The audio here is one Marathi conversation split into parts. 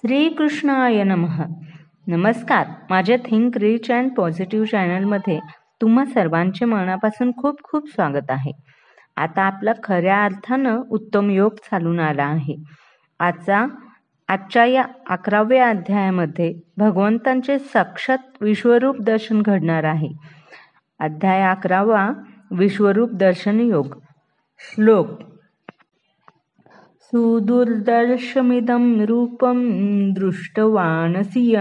श्रीकृष्णाय नमः. नमस्कार. माझ्या थिंक रिच अँड पॉझिटिव्ह चॅनलमध्ये तुम्हा सर्वांचे मनापासून खूप खूप स्वागत आहे. आता आपला खऱ्या अर्थानं उत्तम योग चालून आला आहे. आजच्या या 11व्या अध्यायामध्ये भगवंतांचे साक्षात विश्वरूप दर्शन घडणार आहे. अध्याय 11वा, विश्वरूप दर्शन योग. श्लोक. सुदुर्दर्शमिदं रूपं दृष्टवानसि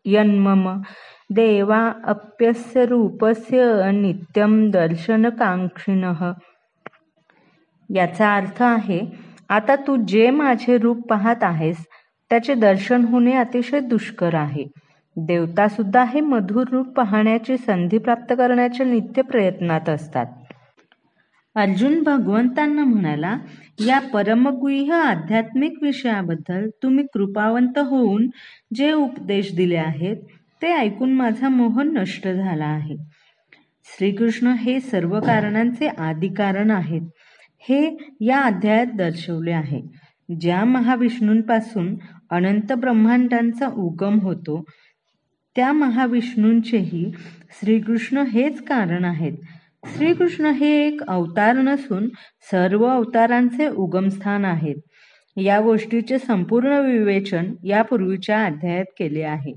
यन्मम देवा अप्यस्य रूपस्य नित्यं दर्शनकांक्षिणः. याचा अर्थ आहे, आता तू जे माझे रूप पाहत आहेस त्याचे दर्शन होणे अतिशय दुष्कर आहे. देवता सुद्धा हे मधुर रूप पाहण्याची संधी प्राप्त करण्याच्या नित्य प्रयत्नात असतात. अर्जुन भगवंतांना म्हणाला, या परमगुह्य आध्यात्मिक विषयाबद्दल तुम्ही कृपावंत होऊन जे उपदेश दिले आहेत ते ऐकून माझा मोह नष्ट झाला आहे. श्रीकृष्ण हे सर्व कारणांचे आदिकारण आहेत हे या अध्यायात दर्शवले आहे. ज्या महाविष्णूंपासून अनंत ब्रह्मांडांचा उगम होतो त्या महाविष्णूंचेही श्रीकृष्ण हेच कारण आहेत. श्रीकृष्ण हे एक अवतार नसून सर्व अवतारांचे उगमस्थान आहेत. या गोष्टीचे संपूर्ण विवेचन यापूर्वीच्या अध्यायात केले आहे.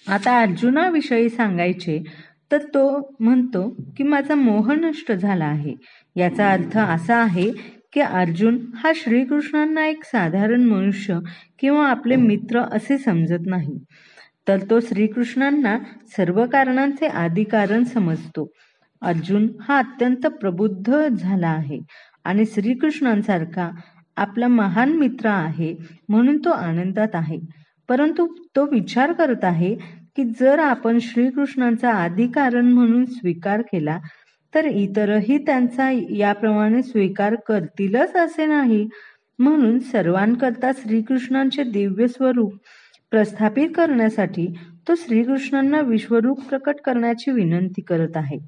आता अर्जुनाविषयी सांगायचे तर तो म्हणतो की माझा मोह नष्ट झाला आहे. याचा अर्थ असा आहे की अर्जुन हा श्रीकृष्णांना एक साधारण मनुष्य किंवा आपले मित्र असे समजत नाही, तर तो श्रीकृष्णांना सर्व कारणांचे आदिकारण समजतो. अर्जुन हा अत्यंत प्रबुद्ध झाला आहे आणि श्रीकृष्णांसारखा आपला महान मित्र आहे म्हणून तो आनंदात आहे. परंतु तो विचार करत आहे की जर आपण श्रीकृष्णांचा आदिकारण म्हणून स्वीकार केला तर इतरही त्यांचा याप्रमाणे स्वीकार करतीलच असे नाही. म्हणून सर्वांकरता श्रीकृष्णांचे दिव्य स्वरूप प्रस्थापित करण्यासाठी तो श्रीकृष्णांना विश्वरूप प्रकट करण्याची विनंती करत आहे.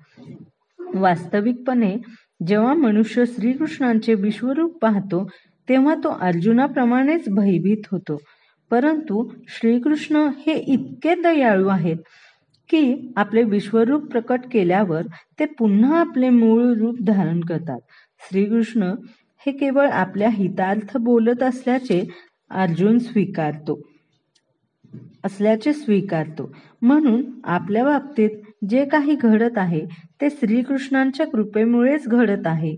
वास्तविकपणे जेव्हा मनुष्य श्रीकृष्णांचे विश्वरूप पाहतो तेव्हा तो अर्जुनाप्रमाणेच भयभीत होतो. परंतु श्रीकृष्ण हे इतके दयाळू आहेत की आपले विश्वरूप प्रकट केल्यावर ते पुन्हा आपले मूळ रूप धारण करतात. श्रीकृष्ण हे केवळ आपल्या हितार्थ बोलत असल्याचे अर्जुन स्वीकारतो. म्हणून आपल्या बाबतीत जे काही घडत आहे ते श्रीकृष्णांच्या कृपेमुळेच घडत आहे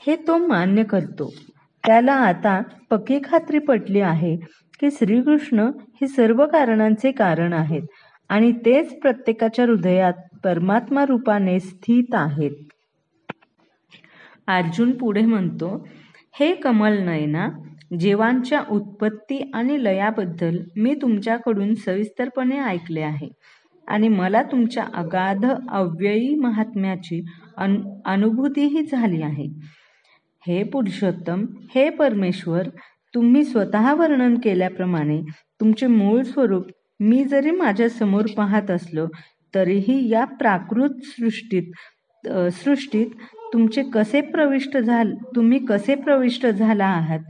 हे तो मान्य करतो. त्याला आता पक्की खात्री पटली आहे की श्रीकृष्ण हे सर्व कारणांचे कारण आहेत आणि तेच प्रत्येकाच्या हृदयात परमात्मा रूपाने स्थित आहेत. अर्जुन पुढे म्हणतो, हे कमल नयना, जीवांच्या उत्पत्ती आणि लयाबद्दल मी तुमच्याकडून सविस्तरपणे ऐकले आहे आणि मला तुमच्या अगाध अव्ययी महात्म्याची अनुभूतीही झाली आहे. हे पुरुषोत्तम, हे परमेश्वर, तुम्ही स्वतः वर्णन केल्याप्रमाणे तुमचे मूळ स्वरूप मी जरी माझ्या समोर पाहत असलो तरीही या प्राकृत सृष्टीत तुम्ही कसे प्रविष्ट झाला आहात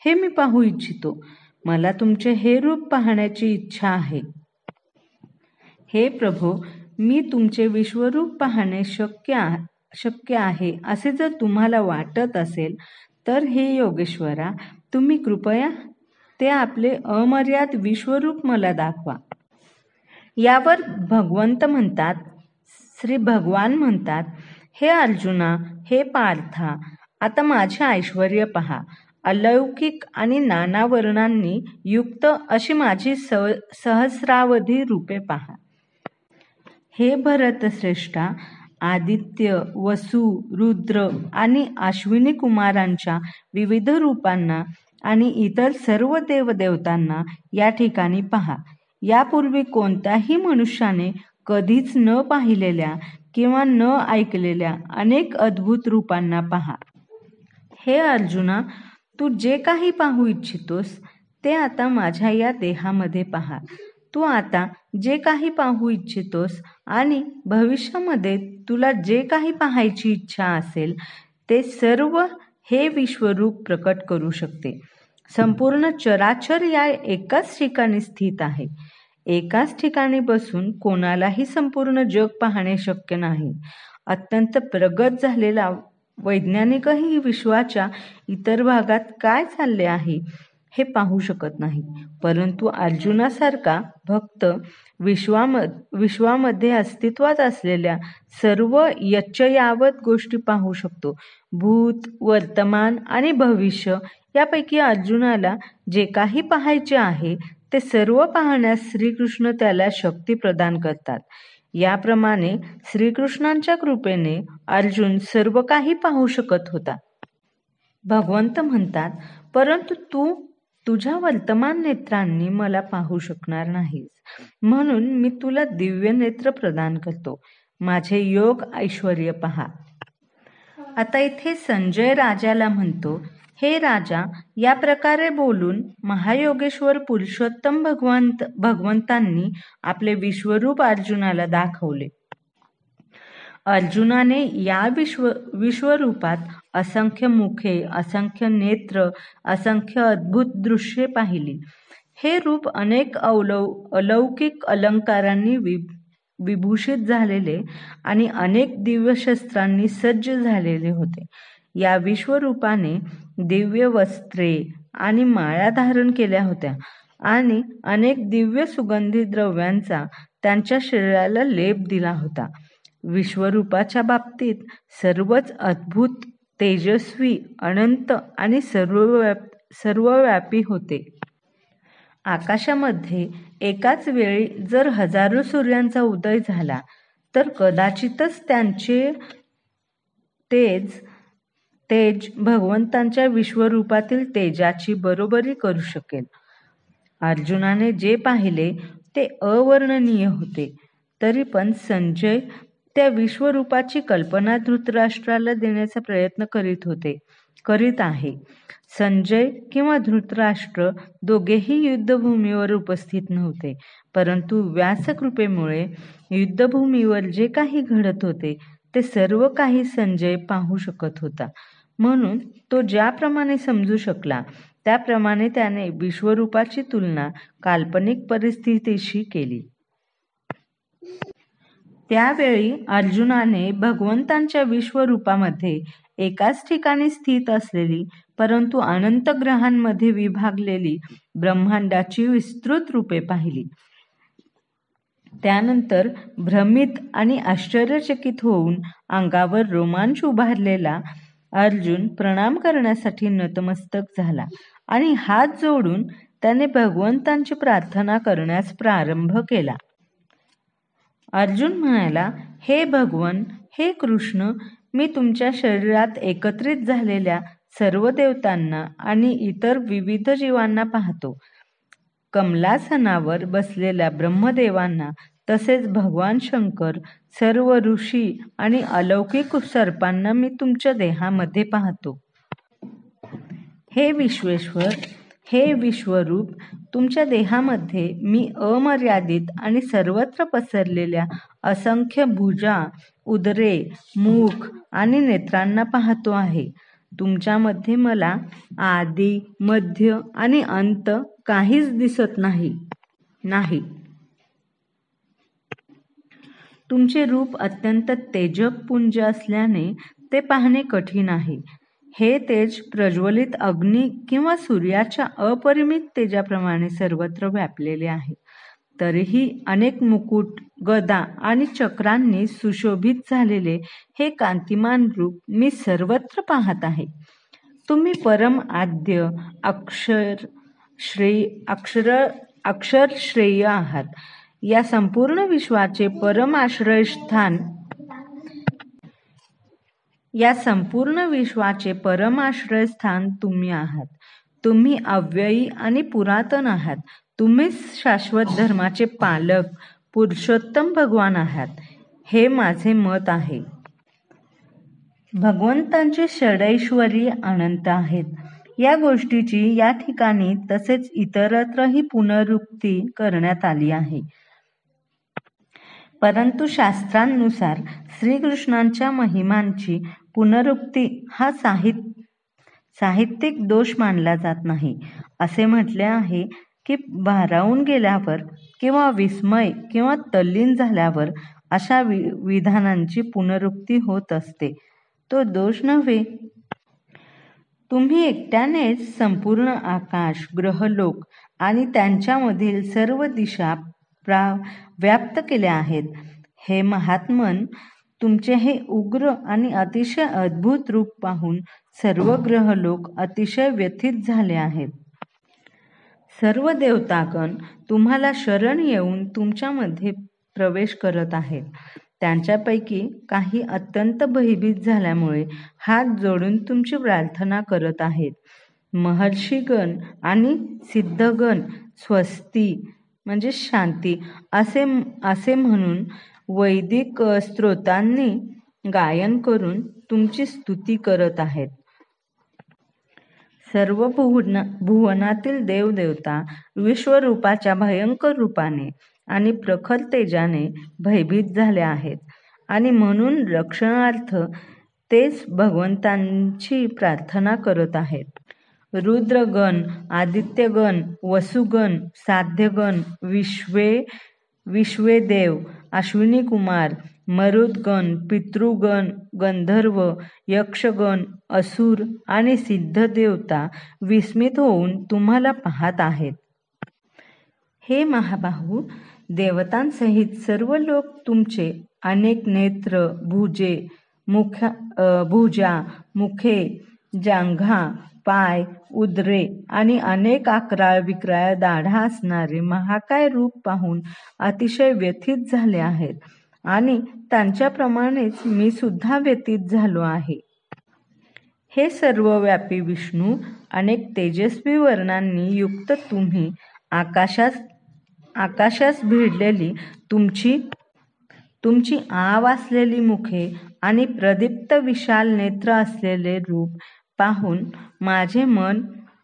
हे मी पाहू इच्छितो. मला तुमचे हे रूप पाहण्याची इच्छा आहे. हे प्रभो, मी तुमचे विश्वरूप पाहणे शक्य आहे असे जर तुम्हाला वाटत असेल तर हे योगेश्वरा, तुम्ही कृपया ते आपले अमर्याद विश्वरूप मला दाखवा. यावर श्री भगवान म्हणतात, हे अर्जुना, हे पार्था, आता माझे ऐश्वर्य पहा. अलौकिक आणि नाना वर्णांनी युक्त अशी माझी सहस्रावधी रूपे पहा. हे भरतश्रेष्ठा, आदित्य, वसु, रुद्र आणि अश्विनी कुमारांच्या विविध रूपांना आणि इतर सर्व देवदेवतांना या ठिकाणी पहा. यापूर्वी कोणत्याही मनुष्याने कधीच न पाहिलेल्या किंवा न ऐकलेल्या अनेक अद्भुत रूपांना पहा. हे अर्जुना, तू जे काही पाहू इच्छितोस ते आता माझ्या या देहामध्ये पहा. तू आता जे काही पाहू इच्छितोस आणि भविष्यामध्ये तुला जे काही पाहायची इच्छा असेल ते सर्व हे विश्वरूप प्रकट करू शकते. संपूर्ण चराचर या एकाच ठिकाणी स्थित आहे. एकाच ठिकाणी बसून कोणालाही संपूर्ण जग पाहणे शक्य नाही. अत्यंत प्रगत झालेला वैज्ञानिकही विश्वाच्या इतर भागात काय चालले आहे हे पाहू शकत नाही, परंतु अर्जुनासारखा भक्त विश्वामध्ये अस्तित्वात असलेल्या सर्व यच्चयावत गोष्टी पाहू शकतो. भूत, वर्तमान आणि भविष्य यापैकी अर्जुनाला जे काही पाहायचे आहे ते सर्व पाहण्यास श्रीकृष्ण त्याला शक्ती प्रदान करतात. याप्रमाणे श्रीकृष्णांच्या कृपेने अर्जुन सर्व काही पाहू शकत होता. भगवंत म्हणतात, परंतु तू तुझ्या वर्तमान नेत्रांनी मला पाहू शकणार नाहीस, म्हणून मी तुला दिव्य नेत्र प्रदान करतो. माझे योग ऐश्वर्य पहा. आता इथे संजय राजाला म्हणतो, हे राजा, या प्रकारे बोलून महायोगेश्वर पुरुषोत्तम भगवंतांनी आपले विश्वरूप अर्जुनाला दाखवले. अर्जुनाने या विश्वरूपात असंख्य मुखे, असंख्य नेत्र, असंख्य अद्भुत दृश्ये पाहिली. हे रूप अनेक अलौकिक अलंकारांनी विभूषित झालेले आणि अनेक दिव्य शस्त्रांनी सज्ज झालेले होते. या विश्वरूपाने दिव्य वस्त्रे आणि माळा धारण केल्या होत्या आणि अनेक दिव्य सुगंधी द्रव्यांचा त्यांच्या शरीराला लेप दिला होता. विश्वरूपाच्या बाबतीत सर्वच अद्भुत, तेजस्वी, अनंत आणि सर्वव्यापी होते. आकाशामध्ये एकाच वेळी जर हजारो सूर्यांचा उदय झाला तर कदाचितच त्यांचे तेज भगवंतांच्या विश्वरूपातील तेजाची बरोबरी करू शकेल. अर्जुनाने जे पाहिले ते अवर्णनीय होते. तरी पण संजय त्या विश्वरूपाची कल्पना धृतराष्ट्राला देण्याचा प्रयत्न करीत आहे. संजय किंवा धृतराष्ट्र दोघेही युद्धभूमीवर उपस्थित नव्हते, परंतु व्यासकृपेमुळे युद्धभूमीवर जे काही घडत होते ते सर्व काही संजय पाहू शकत होता. म्हणून तो ज्याप्रमाणे समजू शकला त्याप्रमाणे त्याने विश्वरूपाची तुलना काल्पनिक परिस्थितीशी केली. त्यावेळी अर्जुनाने भगवंतांच्या विश्वरूपामध्ये एकाच ठिकाणी स्थित असलेली परंतु अनंत ग्रहांमध्ये विभागलेली ब्रह्मांडाची विस्तृत रूपे पाहिली. त्यानंतर भ्रमित आणि आश्चर्यचकित होऊन अंगावर रोमांच उभारलेला अर्जुन प्रणाम करण्यासाठी नतमस्तक झाला आणि हात जोडून त्याने भगवंतांची प्रार्थना करण्यास प्रारंभ केला. अर्जुन म्हणाला, हे भगवन, हे कृष्ण, मी तुमच्या शरीरात एकत्रित झालेल्या सर्व देवतांना आणि इतर विविध जीवांना पाहतो. कमलासनावर बसलेल्या ब्रह्मदेवांना तसेच भगवान शंकर, सर्व ऋषी आणि अलौकिक सर्पांना मी तुमच्या देहामध्ये पाहतो. हे विश्वेश्वर, हे विश्वरूप, तुमच्या देहामध्ये मी अमर्यादित आणि सर्वत्र पसरलेल्या असंख्य भुजा, उदरे, मुख आणि नेत्रांना पाहतो आहे. तुमच्यामध्ये मला आदी, मध्य आणि अंत काहीच दिसत नाही. तुमचे रूप अत्यंत तेजपुंज असल्याने ते पाहणे कठीण आहे. हे तेज प्रज्वलित अग्नी किंवा सूर्याच्या अपरिमित तेजाप्रमाणे सर्वत्र व्यापलेले आहे. तरीही अनेक मुकुट, गदा आणि चक्रांनी सुशोभित झालेले हे कांतिमान रूप मी सर्वत्र पाहत आहे. तुम्ही परम आद्य, अक्षर श्रेय आहात. या संपूर्ण विश्वाचे परम आश्रयस्थान तुम्ही आहात. तुम्ही अव्ययी आणि पुरातन आहात. तुम्हीच शाश्वत धर्माचे पालक, पुरुषोत्तम भगवान आहात. हे माझे मत आहे. भगवंतांचे षडैश्वर्य अनंत आहेत. या गोष्टीची या ठिकाणी तसेच इतरत्रही पुनरुक्ती करण्यात आली आहे. परंतु शास्त्रांनुसार श्रीकृष्णांच्या महिमांची पुनरुक्ती हा साहित्यिक दोष मानला जात नाही. असे म्हटले आहे की भारावून गेल्यावर किंवा विस्मय किंवा तल्लीन झाल्यावर अशा विधानांची पुनरुक्ती होत असते. तो दोष नव्हे. तुम्ही एकट्यानेच संपूर्ण आकाश, ग्रहलोक आणि त्यांच्यामधील सर्व दिशा व्याप्त केल्या आहेत. हे महात्मन, तुमचे हे उग्र आणि अतिशय अद्भुत रूप पाहून सर्व ग्रहलोक अतिशय व्यथित झाले आहेत. सर्व देवतागण तुम्हाला शरण येऊन तुमच्यामध्ये प्रवेश करत आहेत. त्यांच्यापैकी काही अत्यंत भयभीत झाल्यामुळे हात जोडून तुमची प्रार्थना करत आहेत. महर्षीगण आणि सिद्धगण स्वस्ती म्हणजे शांती असे म्हणून वैदिक स्तोत्रांनी गायन करून तुमची स्तुती करत आहेत. सर्व भुवनातील देवदेवता विश्वरूपाच्या भयंकर रूपाने आणि प्रखर तेजाने भयभीत झाले आहेत आणि म्हणून रक्षणार्थ तेच भगवंतांची प्रार्थना करत आहेत. रुद्रगण, आदित्यगण, वसुगण, साध्यगण, विश्वेदेव, अश्विनी कुमार, मरुदगण, पितृगण, गंधर्व, यक्षगण, असुर आणि सिद्ध देवता विस्मित होऊन तुम्हाला पाहत आहेत. हे महाबाहू, देवतांसहित सर्व लोक तुमचे अनेक नेत्र, भुजा, मुखे, जांघा, पाय, उदरे आणि अनेक अकराळ विक्राळ दाढा असणारे महाकाय रूप पाहून अतिशय व्यथित झाले आहेत आणि त्यांच्याप्रमाणेच मी सुद्धा व्यथित झालो आहे. हे सर्वव्यापी विष्णू, अनेक तेजस्वी वर्णांनी युक्त तुम्ही आकाशास भिडलेली तुमची आव असलेली मुखे आणि प्रदीप्त विशाल नेत्र असलेले रूप पाहून माझे मन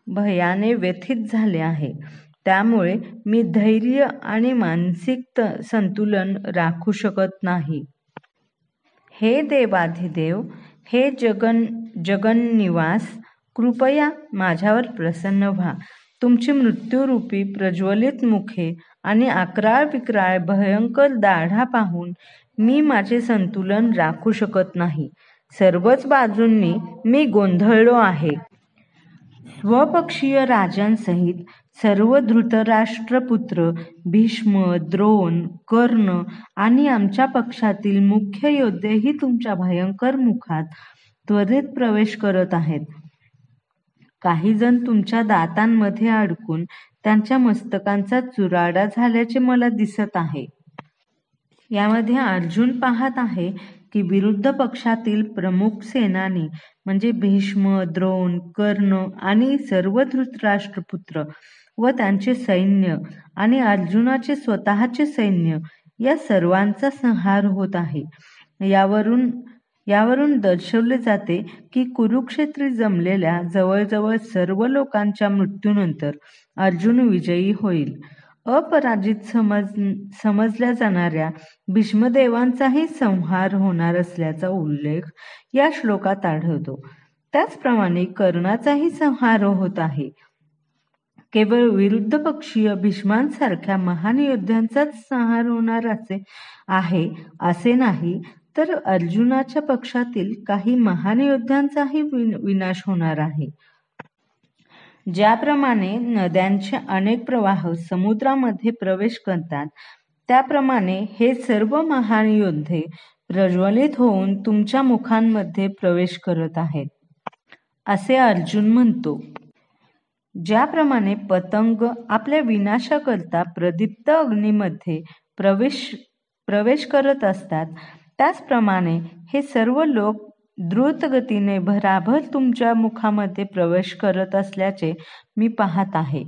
भयाने व्यथित झाले आहे. त्यामुळे मी धैर्य आणि मानसिक संतुलन राखू शकत नाही. हे देवाधिदेव, हे जगन्निवास, कृपया माझ्यावर प्रसन्न व्हा. तुमची मृत्यूरूपी प्रज्वलित मुखे आणि अकराळ विक्राळ भयंकर दाढा पाहून मी माझे संतुलन राखू शकत नाही. सर्वच बाजूंनी मी गोंधळलो आहे. स्वपक्षीय राजांसहित सर्व धृतराष्ट्रपुत्र, भीष्म, द्रोण, कर्ण आणि आमच्या पक्षातील मुख्य योद्धेही तुमच्या भयंकर मुखात त्वरित प्रवेश करत आहेत. काही जण तुमच्या दातांमध्ये अडकून त्यांच्या मस्तकांचा चुराडा झाल्याचे मला दिसत आहे. यामध्ये अर्जुन पाहत आहे की विरुद्ध पक्षातील प्रमुख सेनानी म्हणजे भीष्म, द्रोण, कर्ण आणि सर्व धृतराष्ट्रपुत्र व त्यांचे सैन्य आणि अर्जुनाचे स्वतःचे सैन्य या सर्वांचा संहार होत आहे. यावरून दर्शवले जाते की कुरुक्षेत्री जमलेल्या जवळजवळ सर्व लोकांच्या मृत्यूनंतर अर्जुन विजयी होईल. अपराजित समजल्या जाणाऱ्या भीष्मदेवांचाही संहार होणार असल्याचा उल्लेख या श्लोकात आढळतो. त्याचप्रमाणे कर्णाचाही संहार होत आहे. केवळ विरुद्ध पक्षीय भीष्मांसारख्या महान योद्ध्यांचाच संहार होणार आहे असे नाही, तर अर्जुनाच्या पक्षातील काही महान योद्ध्यांचाही विनाश होणार आहे. ज्याप्रमाणे नद्यांचे अनेक प्रवाह समुद्रामध्ये प्रवेश करतात, त्याप्रमाणे हे सर्व महान योद्धे प्रज्वलित होऊन तुमच्या मुखांमध्ये प्रवेश करत आहेत, असे अर्जुन म्हणतो. ज्याप्रमाणे पतंग आपल्या विनाशाकरता प्रदीप्त अग्नीमध्ये प्रवेश करत असतात, त्याचप्रमाणे हे सर्व लोक द्रुत गतीने भराभर तुमच्या मुखामध्ये प्रवेश करत असल्याचे मी पाहत आहे.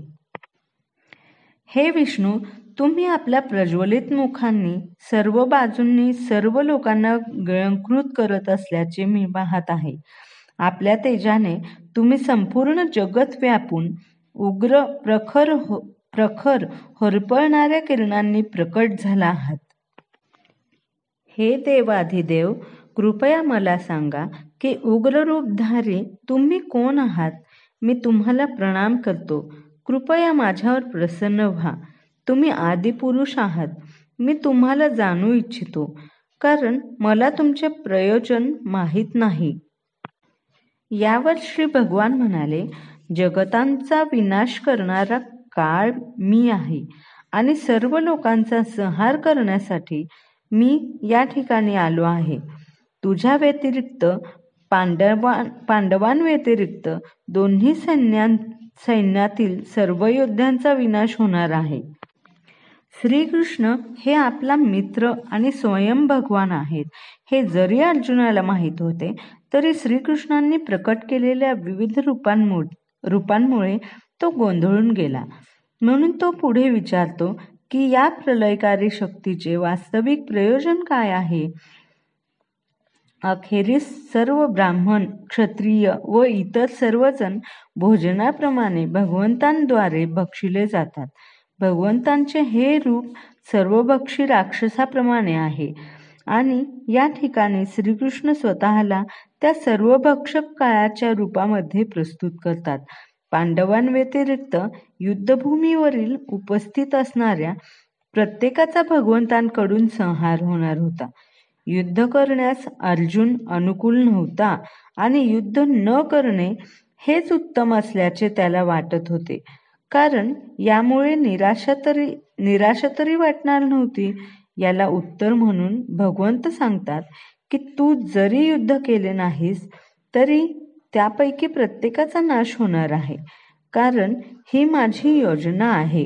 हे विष्णू, तुम्ही आपल्या प्रज्वलित मुखांनी सर्व बाजूंनी सर्व लोकांना गिळंकृत करत असल्याचे मी पाहत आहे. आपल्या तेजाने तुम्ही संपूर्ण जगत व्यापून उग्र प्रखर होरपळणाऱ्या किरणांनी प्रकट झाला आहात. हे देवाधिदेव, कृपया मला सांगा की उग्र रूपधारी तुम्ही कोण आहात? मी तुम्हाला प्रणाम करतो. कृपया माझ्यावर प्रसन्न व्हा. तुम्ही आदिपुरुष आहात. मी तुम्हाला जाणू इच्छितो, कारण मला तुमचे प्रयोजन माहीत नाही. यावर श्री भगवान म्हणाले, जगतांचा विनाश करणारा काळ मी आहे आणि सर्व लोकांचा संहार करण्यासाठी मी या ठिकाणी आलो आहे. तुझ्या व्यतिरिक्त पांडवांव्यतिरिक्त दोन्ही सैन्यातील सर्व योद्ध्यांचा विनाश होणार आहे. श्रीकृष्ण हे आपला मित्र आणि स्वयं भगवान आहेत हे जरी अर्जुनाला माहीत होते, तरी श्रीकृष्णांनी प्रकट केलेल्या विविध रूपांमुळे तो गोंधळून गेला. म्हणून तो पुढे विचारतो की या प्रलयकारी शक्तीचे वास्तविक प्रयोजन काय आहे? अखेरीस सर्व ब्राह्मण, क्षत्रिय व इतर सर्वजण भोजनाप्रमाणे भगवंतांद्वारे भक्षिले जातात. भगवंतांचे हे रूप सर्वभक्षी राक्षसाप्रमाणे आहे आणि या ठिकाणी श्रीकृष्ण स्वतःला त्या सर्वभक्षक काळाच्या रूपामध्ये प्रस्तुत करतात. पांडवांव्यतिरिक्त युद्धभूमीवरील उपस्थित असणाऱ्या प्रत्येकाचा भगवंतांकडून संहार होणार होता. युद्ध करण्यास अर्जुन अनुकूल नव्हता आणि युद्ध न करणे हेच उत्तम असल्याचे त्याला वाटत होते, कारण यामुळे निराशा तरी वाटणार नव्हती. याला उत्तर म्हणून भगवंत सांगतात की तू जरी युद्ध केले नाहीस तरी त्यापैकी प्रत्येकाचा नाश होणार आहे, कारण ही माझी योजना आहे.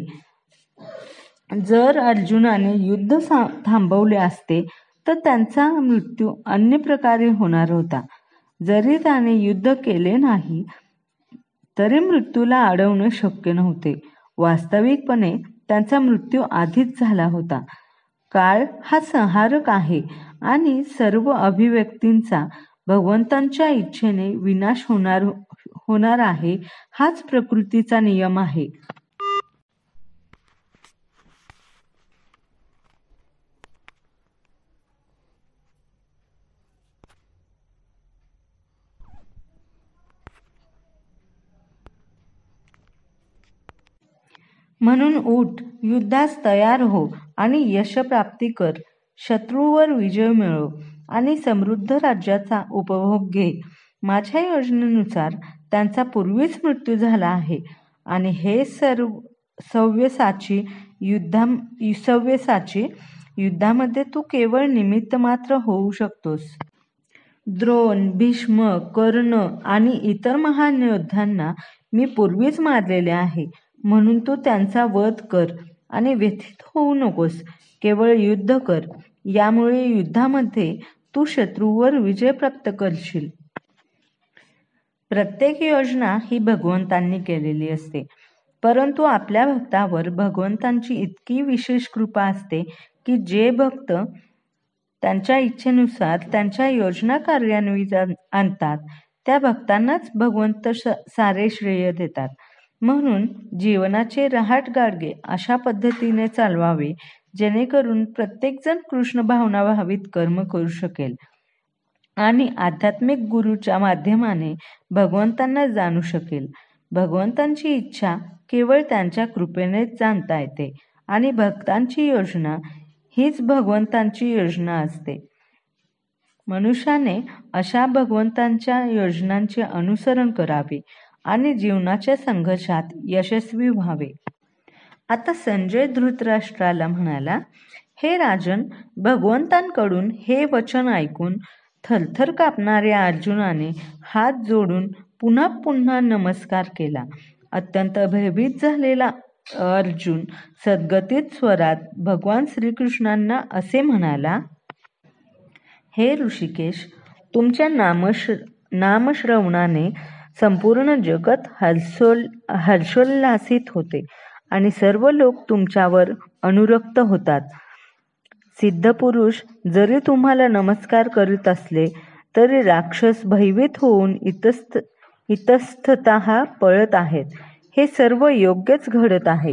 जर अर्जुनाने युद्ध थांबवले असते तर त्यांचा मृत्यू अन्य प्रकारे होणार होता. जरी त्याने युद्ध केले नाही तरी मृत्यूला अडवणे शक्य नव्हते. वास्तविकपणे त्यांचा मृत्यू आधीच झाला होता. काळ हा संहारक आहे आणि सर्व अभिव्यक्तींचा भगवंतांच्या इच्छेने विनाश होणार आहे. हाच प्रकृतीचा नियम आहे. म्हणून उठ, युद्धास तयार हो आणि यशप्राप्ती कर. शत्रूवर विजय मिळव आणि समृद्ध राज्याचा उपभोग घे. माझ्या योजनेनुसार त्यांचा पूर्वीच मृत्यू झाला आहे आणि हे सव्यसाची युद्धामध्ये तू केवळ निमित्त मात्र होऊ शकतोस. द्रोण, भीष्म, कर्ण आणि इतर महान योद्ध्यांना मी पूर्वीच मारलेले आहे. म्हणून तू त्यांचा वध कर आणि व्यथित होऊ नकोस. केवळ युद्ध कर. यामुळे युद्धामध्ये तू शत्रूवर विजय प्राप्त करशील. प्रत्येक योजना ही भगवंतांनी केलेली असते, परंतु आपल्या भक्तावर भगवंतांची इतकी विशेष कृपा असते की जे भक्त त्यांच्या इच्छेनुसार त्यांच्या योजना कार्यान्वित आणतात त्या भक्तांनाच भगवंत सारे श्रेय देतात. म्हणून जीवनाचे रहाट गाडगे अशा पद्धतीने चालवावे जेणेकरून प्रत्येकजण कृष्ण भावना भावित कर्म करू शकेल आणि आध्यात्मिक गुरूच्या माध्यमाने भगवंतांना जाणू शकेल. भगवंतांची इच्छा केवळ त्यांच्या कृपेनेच जाणता येते आणि भक्तांची योजना हीच भगवंतांची योजना असते. मनुष्याने अशा भगवंतांच्या योजनांचे अनुसरण करावे आणि जीवनाच्या संघर्षात यशस्वी व्हावे. आता संजय धृतराष्ट्राला म्हणाला, हे राजन, भगवंतांकडून हे वचन ऐकून थरथर कापणाऱ्या अर्जुनाने हात जोडून पुन्हा पुन्हा नमस्कार केला. अत्यंत भयभीत झालेला अर्जुन सद्गतीत स्वरात भगवान श्रीकृष्णांना असे म्हणाला, हे ऋषिकेश, तुमच्या नामश्रवणाने संपूर्ण जगत हर्षोल्लासित होते आणि सर्व लोक तुमच्यावर अनुरक्त होतात. सिद्धपुरुष जरी तुम्हाला नमस्कार करीत असले तरी राक्षस भयभीत होऊन इतस्ततः पळत आहेत. हे सर्व योग्यच घडत आहे.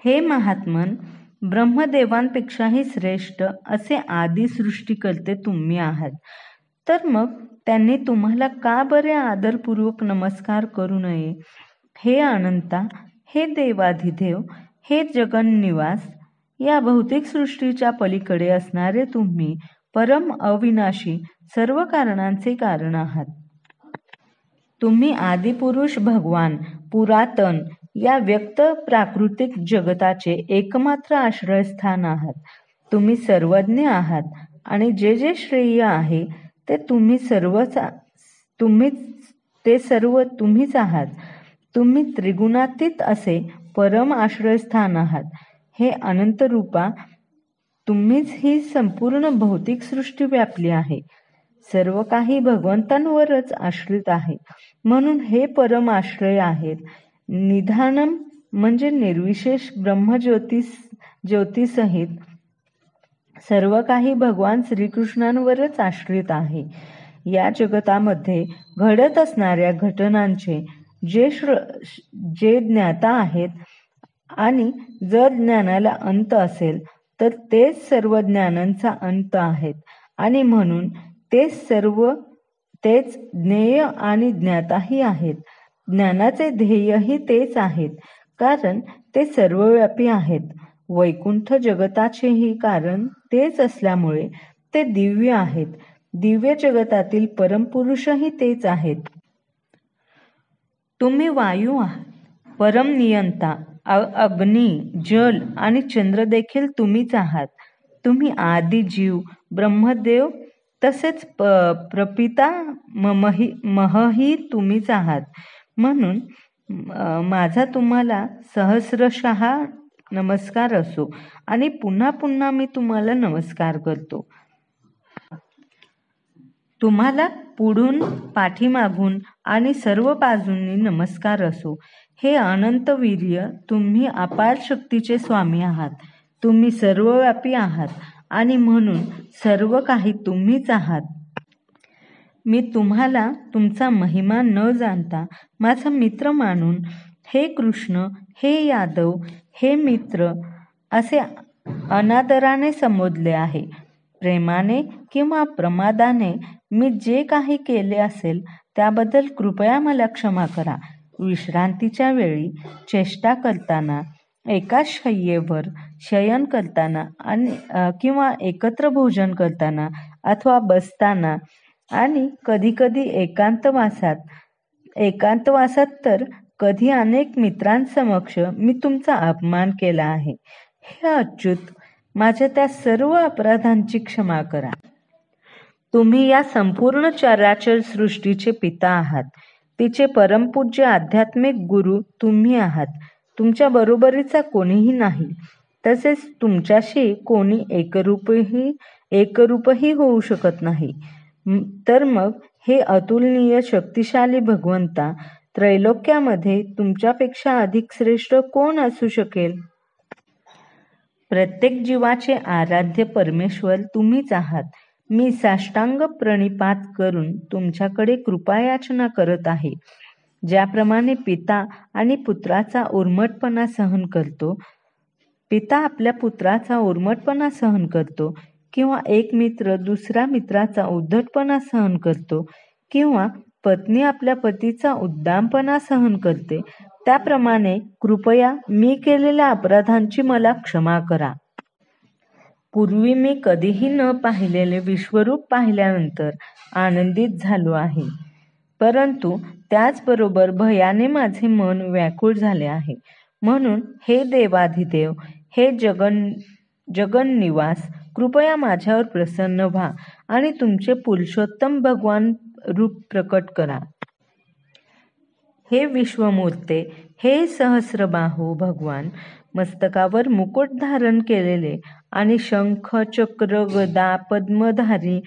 हे महात्मन, ब्रह्मदेवांपेक्षाही श्रेष्ठ असे आदि सृष्टीकर्ते तुम्ही आहात. तर मग त्यांनी तुम्हाला का बरे आदरपूर्वक नमस्कार करू नये? हे अनंता, हे देवाधिदेव, हे जगन्निवास, या भौतिक सृष्टीच्या पलीकडे असणारे तुम्ही परम अविनाशी सर्व कारणांचे कारण आहात. तुम्ही आदिपुरुष भगवान, पुरातन या व्यक्त प्राकृतिक जगताचे एकमात्र आश्रयस्थान आहात. तुम्ही सर्वज्ञ आहात आणि जे जे श्रेय आहे ते तुम्हीच आहात. तुम्ही त्रिगुणातीत असे परम आश्रयस्थान आहात. हे अनंत रूपा, तुम्हीच ही संपूर्ण भौतिक सृष्टी व्यापली आहे. सर्व काही भगवंतांवरच आश्रित आहे, म्हणून हे परम आश्रय आहेत. निधानम म्हणजे निर्विशेष ब्रह्मज्योतीसहित सर्व काही भगवान श्रीकृष्णांवरच आश्रित आहे. या जगतामध्ये घडत असणाऱ्या घटनांचे जे ज्ञाता आहेत आणि जर ज्ञानाला अंत असेल तर तेच सर्व ज्ञानांचा अंत आहेत आणि म्हणून तेच ज्ञेय आणि ज्ञाताही आहेत. ज्ञानाचे ध्येयही तेच आहेत, कारण ते सर्वव्यापी आहेत. वैकुंठ जगताचेही कारण तेच असल्यामुळे ते दिव्य आहेत. दिव्य जगतातील परमपुरुषही तेच आहेत. तुम्ही वायू आहात, परम नियंता. अग्नी, जल आणि चंद्र देखील तुम्हीच आहात. तुम्ही आदि जीव, ब्रह्मदेव तसेच प्रपिता महही तुम्हीच आहात. म्हणून माझा तुम्हाला सहस्रशः नमस्कार असो आणि पुन्हा पुन्हा मी तुम्हाला नमस्कार करतो. तुम्हाला पुढून, पाठीमागून आणि सर्व बाजूंनी नमस्कार असो. हे अनंत वीर्य, तुम्ही अपार शक्तीचे स्वामी आहात. तुम्ही सर्वव्यापी आहात आणि म्हणून सर्व काही तुम्हीच आहात. मी तुम्हाला तुमचा महिमा न जाणता माझा मित्र मानून हे कृष्ण, हे यादव, हे मित्र असे अनादराने संबोधले आहे. प्रेमाने किंवा प्रमादाने मी जे काही केले असेल त्याबद्दल कृपया मला क्षमा करा. विश्रांतीच्या वेळी, चेष्टा करताना, एकाच शय्येवर शयन करताना किंवा एकत्र भोजन करताना अथवा बसताना आणि कधीकधी एकांतवासात तर कधी अनेक मित्रांसमक्ष मी तुमचा अपमान केला आहे. हे अच्युत, माझ्या त्या सर्व अपराधांची क्षमा करा. तुम्ही या संपूर्ण चराचर सृष्टीचे पिता आहात. तिचे परमपूज्य आध्यात्मिक गुरु तुम्ही आहात. तुमच्या बरोबरीचा कोणीही नाही. तसेच तुमच्याशी कोणी एकरूपही होऊ शकत नाही. तर मग हे अतुलनीय शक्तिशाली भगवंता, त्रैलोक्यामध्ये तुमच्यापेक्षा अधिक श्रेष्ठ कोण असू शकेल? प्रत्येक जीवाचे आराध्य परमेश्वर तुम्हीच आहात. मी साष्टांग प्रणिपात करून तुमच्याकडे कृपायाचना करत आहे. ज्याप्रमाणे पिता आणि पुत्राचा उर्मटपणा सहन करतो, पिता आपल्या पुत्राचा उर्मटपणा सहन करतो, किंवा एक मित्र दुसऱ्या मित्राचा उद्धटपणा सहन करतो, किंवा पत्नी आपल्या पतीचा उद्दामपणा सहन करते, त्याप्रमाणे कृपया मी केलेल्या अपराधांची मला क्षमा करा. पूर्वी मी कधीही न पाहिलेले विश्वरूप पाहिल्यानंतर आनंदित झालो आहे, परंतु त्याचबरोबर भयाने माझे मन व्याकुळ झाले आहे. म्हणून हे देवाधिदेव, हे जगन्निवास, कृपया माझ्यावर प्रसन्न व्हा आणि तुमचे पुरुषोत्तम भगवान रूप प्रकट करा. हे विश्वमूर्ते, हे सहस्रबाहू भगवान, मस्तकावर मुकुट धारण केलेले आणि शंख, चक्र, गदा, पद्मधारी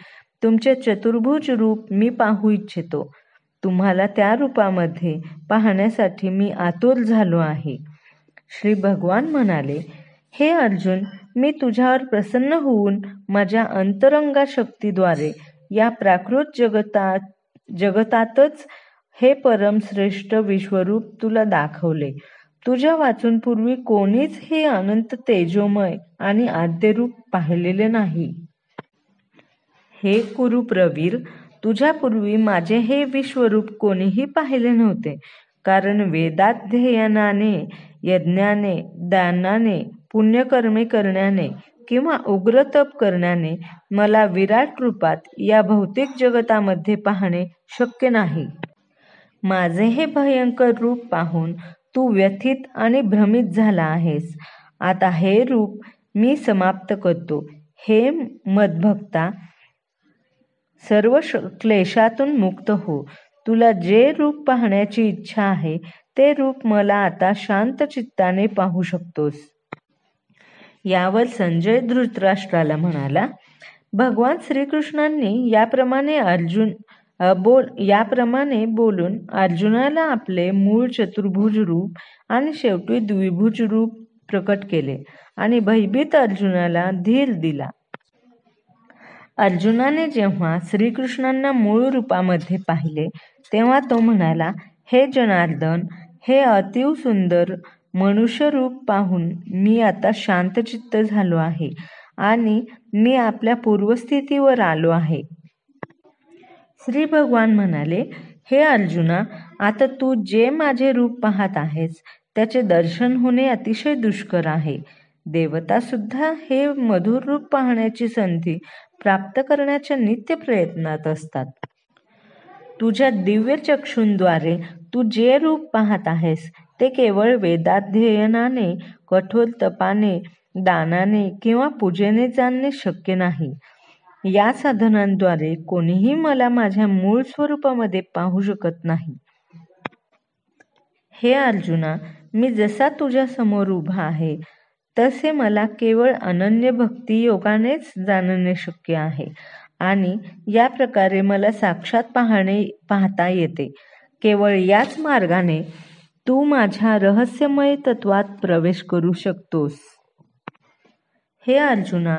तुमचे चतुर्भुज रूप मी पाहू इच्छितो. तुम्हाला त्या रूपामध्ये पाहण्यासाठी मी आतुर झालो आहे. श्री भगवान म्हणाले, हे अर्जुन, मी तुझ्यावर प्रसन्न होऊन माझ्या अंतरंगा शक्तीद्वारे या प्राकृत जगतातच हे परमश्रेष्ठ विश्वरूप तुला दाखवले. तुझ्या वाचून पूर्वी कोणीच हे अनंत तेजोमय आणि आद्य रूप पाहिलेले नाही. हे कुरुप्रवीर, तुझ्यापूर्वी माझे हे विश्वरूप कोणीही पाहिले नव्हते. कारण वेदाध्ययनाने, यज्ञाने, दानाने, पुण्यकर्मे करण्याने किंवा उग्र तप करण्याने मला विराट रूपात या भौतिक जगतामध्ये पाहणे शक्य नाही. माझे हे भयंकर रूप पाहून तू व्यथित आणि भ्रमित झाला आहेस. आता हे रूप मी समाप्त करतो. हे मद्भक्ता, सर्व क्लेशातून मुक्त हो. तुला जे रूप पाहण्याची इच्छा आहे ते रूप मला आता शांत चित्ताने पाहू शकतोस. यावर संजय धृतराष्ट्राला म्हणाला, भगवान श्रीकृष्णांनी याप्रमाणे बोलून अर्जुनाला आपले मूळ चतुर्भुज रूप आणि शेवटी द्विभुज रूप प्रकट केले आणि भयभीत अर्जुनाला धीर दिला. अर्जुनाने जेव्हा श्रीकृष्णांना मूळ रूपामध्ये पाहिले तेव्हा तो म्हणाला, हे जनार्दन, हे अतिव सुंदर मनुष्य रूप पाहून मी आता शांतचित्त झालो आहे आणि मी आपल्या पूर्वस्थितीवर आलो आहे. श्री भगवान म्हणाले, हे अर्जुना, आता तू जे माझे रूप पाहत आहेस त्याचे दर्शन होणे अतिशय दुष्कर आहे. देवता सुद्धा हे मधुर रूप पाहण्याची संधी प्राप्त करण्याच्या नित्य प्रयत्नात असतात. तुझ्या दिव्य चक्षुंद्वारे तू जे रूप पाहत आहेस ते केवळ वेदाध्ययनाने, कठोर तपाने, दानाने किंवा पूजेने जाणणे शक्य नाही. या साधनांद्वारे कोणीही मला माझ्या मूळ स्वरूपामध्ये पाहू शकत नाही. हे अर्जुना, मी जसा तुझ्या समोर उभा आहे तसे मला केवळ अनन्य भक्ती योगानेच जाणणे शक्य आहे आणि या प्रकारे मला साक्षात पाहता येते. केवळ याच मार्गाने तू माझ्या रहस्यमय तत्वात प्रवेश करू शकतोस. हे अर्जुना,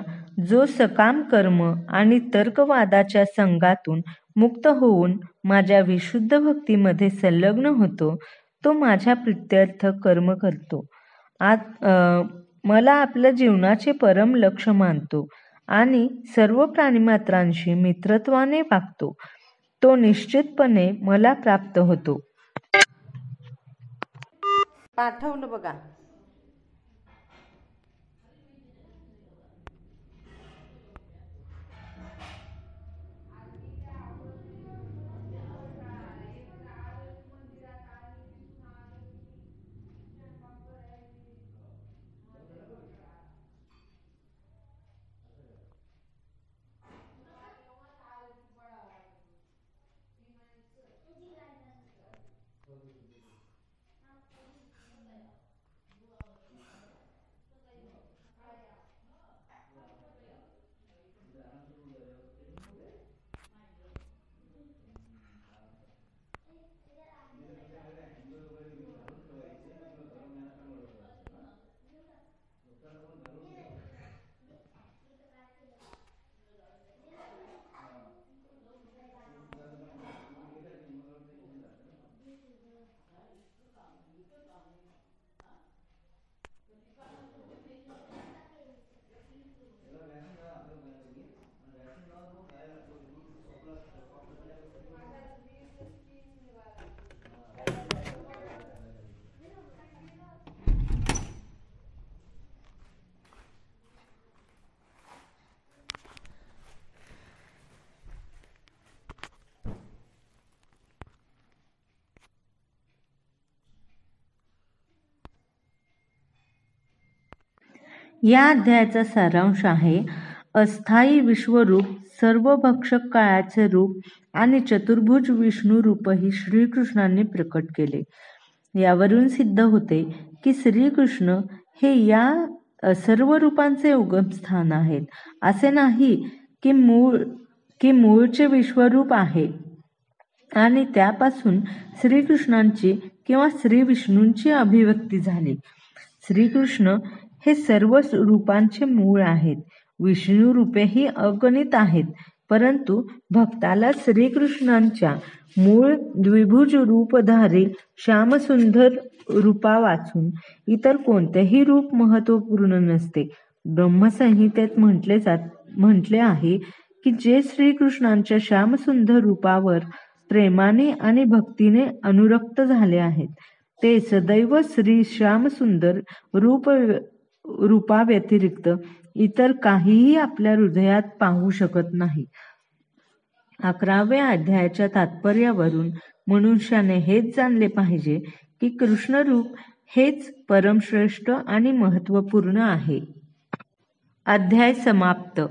जो सकाम कर्म आणि तर्कवादाच्या संघातून मुक्त होऊन माझ्या विशुद्ध भक्तीमध्ये संलग्न होतो तो माझ्या प्रीत्यर्थ कर्म करतो. मला आपल्या जीवनाचे परम लक्ष्य मानतो आणि सर्व प्राणिमात्रांशी मित्रत्वाने वागतो. तो निश्चितपणे मला प्राप्त होतो. पाठवलं बघा. या अध्यायाचा सारांश आहे, अस्थायी विश्वरूप, सर्व भक्षक काळाचे रूप आणि चतुर्भुज विष्णू रूपही श्रीकृष्णांनी प्रकट केले. यावरून सिद्ध होते की श्रीकृष्ण हे या सर्व रूपांचे उगमस्थान आहेत. असे नाही की मूळचे विश्वरूप आहे आणि त्यापासून श्रीकृष्णांची किंवा श्री विष्णूंची अभिव्यक्ती झाली. श्रीकृष्ण हे सर्व रूपांचे मूळ आहेत. विष्णू रूपेही अगणित आहेत. परंतु भक्ताला श्रीकृष्णांच्या मूळ द्विभुज रूपधारी श्यामसुंदर रूपा वाचून इतर कोणतेही रूप महत्वपूर्ण नसते. ब्रह्मसंहितेत म्हटले आहे की जे श्रीकृष्णांच्या श्यामसुंदर रूपावर प्रेमाने आणि भक्तीने अनुरक्त झाले आहेत ते सदैव श्री श्यामसुंदर रूपाव्यतिरिक्त इतर काहीही आपल्या हृदयात पाहू शकत नाही. 11व्या अध्यायाच्या तात्पर्यावरून मनुष्याने हेच जाणले पाहिजे की कृष्णरूप हेच परमश्रेष्ठ आणि महत्वपूर्ण आहे. अध्याय समाप्त.